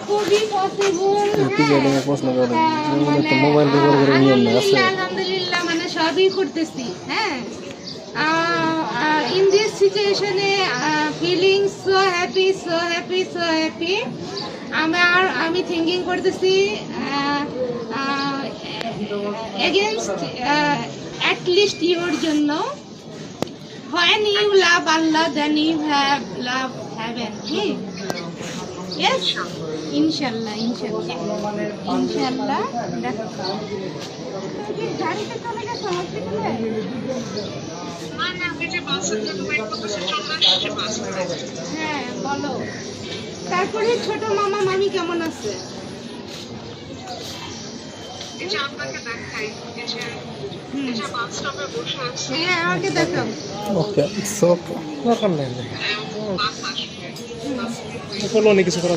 খুবই পসিবল। প্রশ্ন করেন মোবাইল ব্যবহার করে নিয়ম না আছে আলহামদুলিল্লাহ মানে সবই করতেছি। হ্যাঁ, in this situation feeling so happy, so happy, so happy. আমি থিঙ্কিং করতেছি against at least your জন্য। when you love Allah then you have love heaven. Yes, inshallah, inshallah, inshallah. গাড়িতে চলে গেছো হসপিটালে? হ্যাঁ বলো। তারপরে ছোট মামা মামি কেমন আছে? হ্যাঁ আমাকে দেখাও। ওকে সব দরকার নেই বলো কিছু করা